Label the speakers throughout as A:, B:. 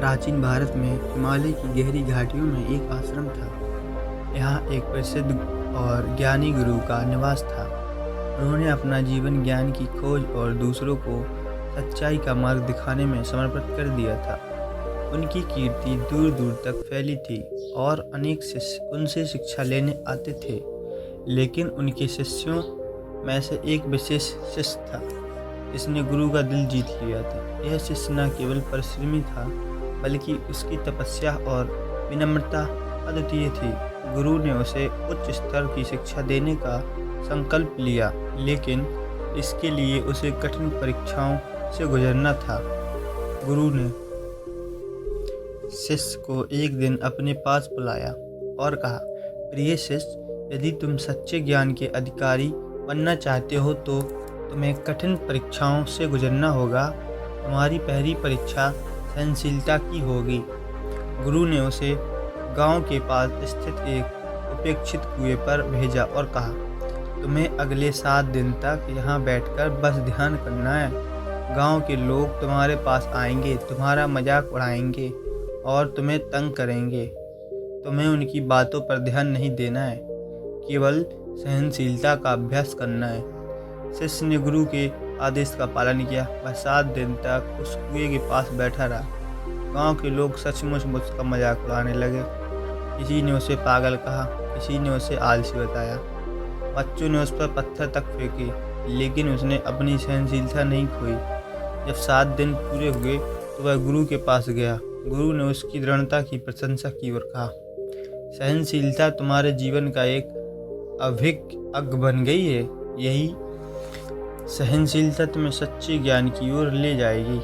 A: प्राचीन भारत में हिमालय की गहरी घाटियों में एक आश्रम था। यहाँ एक प्रसिद्ध और ज्ञानी गुरु का निवास था। उन्होंने अपना जीवन ज्ञान की खोज और दूसरों को सच्चाई का मार्ग दिखाने में समर्पित कर दिया था। उनकी कीर्ति दूर दूर तक फैली थी और अनेक शिष्य उनसे शिक्षा लेने आते थे। लेकिन उनके शिष्यों में से एक विशेष शिष्य था जिसने गुरु का दिल जीत लिया था। यह शिष्य न केवल परिश्रमी था बल्कि उसकी तपस्या और विनम्रता अद्वितीय थी। गुरु ने उसे उच्च स्तर की शिक्षा देने का संकल्प लिया, लेकिन इसके लिए उसे कठिन परीक्षाओं से गुजरना था। गुरु ने शिष्य को एक दिन अपने पास बुलाया और कहा, प्रिय शिष्य, यदि तुम सच्चे ज्ञान के अधिकारी बनना चाहते हो तो तुम्हें कठिन परीक्षाओं से गुजरना होगा। तुम्हारी पहली परीक्षा सहनशीलता की होगी। गुरु ने उसे गांव के पास स्थित एक उपेक्षित कुएं पर भेजा और कहा, तुम्हें अगले 7 दिन तक यहाँ बैठकर बस ध्यान करना है। गांव के लोग तुम्हारे पास आएंगे, तुम्हारा मजाक उड़ाएंगे और तुम्हें तंग करेंगे। तुम्हें उनकी बातों पर ध्यान नहीं देना है, केवल सहनशीलता का अभ्यास करना है। शिष्य ने गुरु के आदेश का पालन किया। वह 7 दिन तक उस कुएं के पास बैठा रहा। गांव के लोग सचमुच उसका मजाक उड़ाने लगे। किसी ने उसे पागल कहा, किसी ने उसे आलसी बताया। बच्चों ने उस पर पत्थर तक फेंके, लेकिन उसने अपनी सहनशीलता नहीं खोई। जब 7 दिन पूरे हुए तो वह गुरु के पास गया। गुरु ने उसकी दृढ़ता की प्रशंसा की और कहा, सहनशीलता तुम्हारे जीवन का एक अभिन्न अंग बन गई है। यही सहनशीलता तुम्हें सच्चे ज्ञान की ओर ले जाएगी।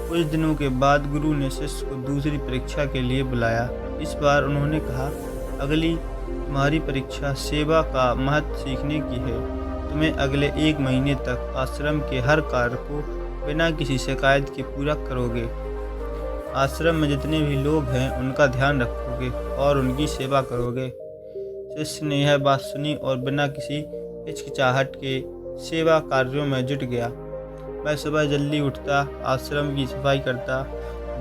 A: कुछ दिनों के बाद गुरु ने शिष्य को दूसरी परीक्षा के लिए बुलाया। इस बार उन्होंने कहा, अगली तुम्हारी परीक्षा सेवा का महत्व सीखने की है। तुम्हें अगले 1 महीने तक आश्रम के हर कार्य को बिना किसी शिकायत के पूरा करोगे। आश्रम में जितने भी लोग हैं उनका ध्यान रखोगे और उनकी सेवा करोगे। शिष्य ने यह बात सुनी और बिना किसी हिचकिचाहट के सेवा कार्यों में जुट गया। वह सुबह जल्दी उठता, आश्रम की सफाई करता,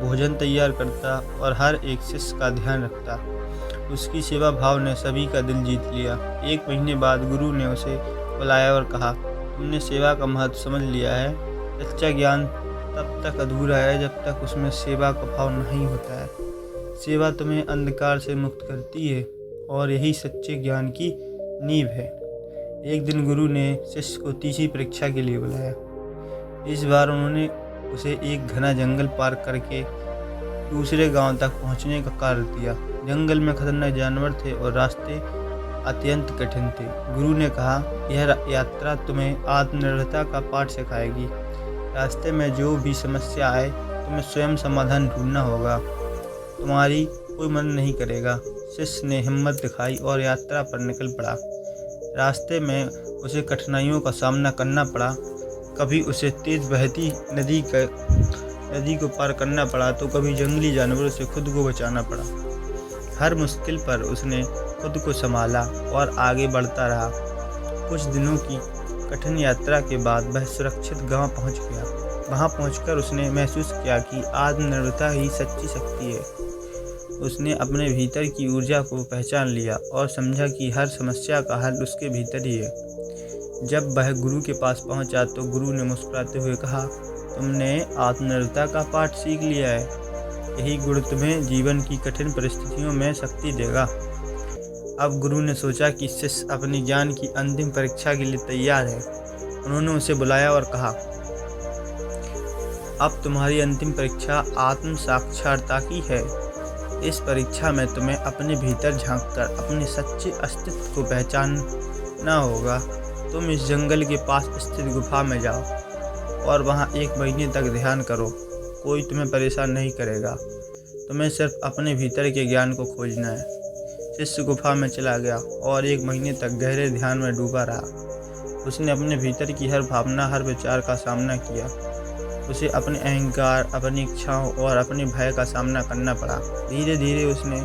A: भोजन तैयार करता और हर एक शिष्य का ध्यान रखता। उसकी सेवा भाव ने सभी का दिल जीत लिया। 1 महीने बाद गुरु ने उसे बुलाया और कहा, तुमने सेवा का महत्व समझ लिया है। सच्चा ज्ञान तब तक अधूरा है जब तक उसमें सेवा का भाव नहीं होता है। सेवा तुम्हें अंधकार से मुक्त करती है और यही सच्चे ज्ञान की नींव है। एक दिन गुरु ने शिष्य को तीसरी परीक्षा के लिए बुलाया। इस बार उन्होंने उसे एक घना जंगल पार करके दूसरे गांव तक पहुंचने का कार्य दिया। जंगल में खतरनाक जानवर थे और रास्ते अत्यंत कठिन थे। गुरु ने कहा, यह यात्रा तुम्हें आत्मनिर्भरता का पाठ सिखाएगी। रास्ते में जो भी समस्या आए तुम्हें स्वयं समाधान ढूंढना होगा। तुम्हारी कोई मदद नहीं करेगा। शिष्य ने हिम्मत दिखाई और यात्रा पर निकल पड़ा। रास्ते में उसे कठिनाइयों का सामना करना पड़ा। कभी उसे तेज बहती नदी को पार करना पड़ा तो कभी जंगली जानवरों से खुद को बचाना पड़ा। हर मुश्किल पर उसने खुद को संभाला और आगे बढ़ता रहा। कुछ दिनों की कठिन यात्रा के बाद वह सुरक्षित गांव पहुंच गया। वहां पहुंचकर उसने महसूस किया कि आत्मनिर्भरता ही सच्ची शक्ति है। उसने अपने भीतर की ऊर्जा को पहचान लिया और समझा कि हर समस्या का हल उसके भीतर ही है। जब वह गुरु के पास पहुंचा तो गुरु ने मुस्कुराते हुए कहा, तुमने आत्मनिर्भरता का पाठ सीख लिया है। यही गुण तुम्हें जीवन की कठिन परिस्थितियों में शक्ति देगा। अब गुरु ने सोचा कि शिष्य अपने ज्ञान की अंतिम परीक्षा के लिए तैयार है। उन्होंने उसे बुलाया और कहा, अब तुम्हारी अंतिम परीक्षा आत्म साक्षात्कार की है। इस परीक्षा में तुम्हें अपने भीतर झांककर अपने सच्चे अस्तित्व को पहचानना होगा। तुम इस जंगल के पास स्थित गुफा में जाओ और वहां 1 महीने तक ध्यान करो। कोई तुम्हें परेशान नहीं करेगा। तुम्हें सिर्फ अपने भीतर के ज्ञान को खोजना है। शिष्य गुफा में चला गया और 1 महीने तक गहरे ध्यान में डूबा रहा। उसने अपने भीतर की हर भावना, हर विचार का सामना किया। उसे अपने अहंकार, अपनी इच्छाओं और अपने भय का सामना करना पड़ा। धीरे धीरे उसने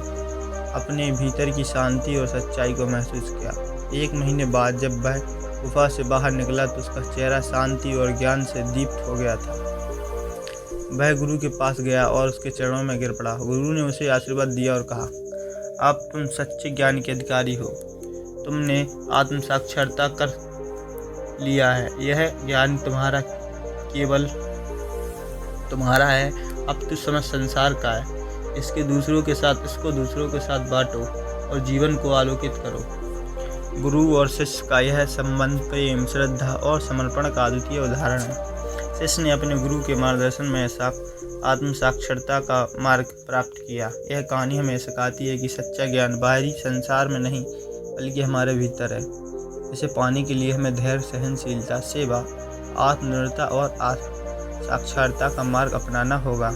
A: अपने भीतर की शांति और सच्चाई को महसूस किया। 1 महीने बाद जब वह गुफा से बाहर निकला तो उसका चेहरा शांति और ज्ञान से दीप्त हो गया था। वह गुरु के पास गया और उसके चरणों में गिर पड़ा। गुरु ने उसे आशीर्वाद दिया और कहा, अब तुम सच्चे ज्ञान के अधिकारी हो। तुमने आत्म साक्षात्कार कर लिया है। यह ज्ञान तुम्हारा केवल तुम्हारा है। अब तो समझ संसार का है। इसको दूसरों के साथ बांटो और जीवन को आलोकित करो। गुरु और शिष्य का यह संबंध प्रेम, श्रद्धा और समर्पण का अद्वितीय उदाहरण है। शिष्य ने अपने गुरु के मार्गदर्शन में आत्म साक्षरता का मार्ग प्राप्त किया। यह कहानी हमें सिखाती है कि सच्चा ज्ञान बाहरी संसार में नहीं बल्कि हमारे भीतर है। इसे पाने के लिए हमें धैर्य, सहनशीलता, सेवा, आत्मनिर्भरता और आत्म साक्षरता का मार्ग अपनाना होगा।